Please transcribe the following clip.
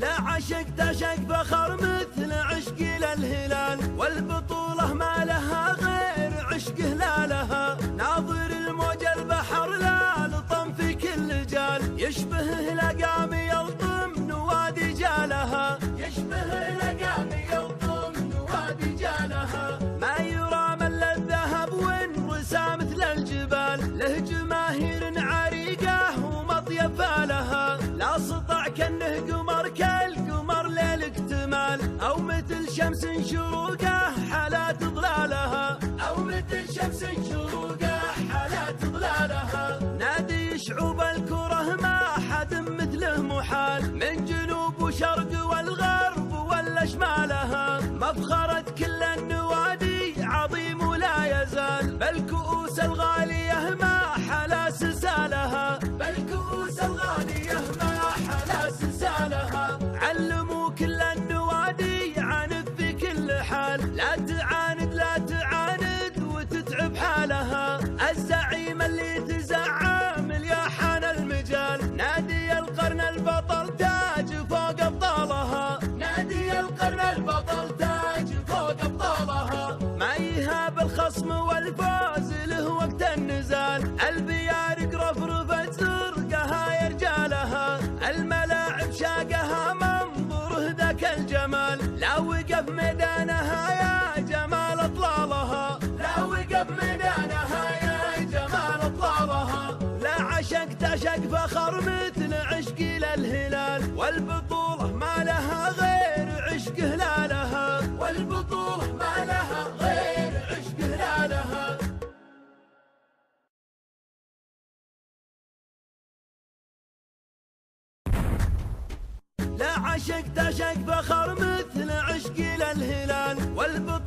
لا عشقت شق فخر مثل عشقي للهلال، والبطولة ما لها غير عشقه لا لها. ناظر الموج البحر لا لطم في كل جال، يشبهه لقام يلطم نوادي جالها، يشبهه لقام يلطم نوادي جالها. ما يرى من الذهب وانرسى مثل الجبال، له جماهير عريقة ومطيفة لها. لا سطع كأنه قمر كالقمر ليل اكتمال، أو مثل شمس شروقه حالات ظلالها، أو مثل شمس شروقه حالات ظلالها. نادي شعوب الكرة ما حد مثله محال، من جنوب وشرق والغرب ولا شمالها. مفخرة كل النوادي عظيم ولا يزال، بالكؤوس الغالية ما حلا سسالها، بالكؤوس الغالية ما حلا سسالها. علموا كل النوادي عنف في كل حال، لا تعاند لا تعاند وتتعب حالها. الزعيم اللي تزعم الياحان المجال، نادي القرن البطل تاج فوق ابطالها، نادي القرن البطل تاج فوق ابطالها. ما يهاب الخصم والفوز له وقت النزال، البيارق رفرفت زرقها يا رجالها. الملاعب شاقها منظره ذاك الجمال، لا وقف ميدانها يا جمال اطلالها، لا وقف ميدانها يا جمال اطلالها. لا عشقت شق فخر مثل عشقي للهلال، والبطولة ما لها غير عشقه لا لها، والبطولة ما لها غير عشقه لا لها. لا عشقت شق فخر مثل عشقي للهلال، والبطولة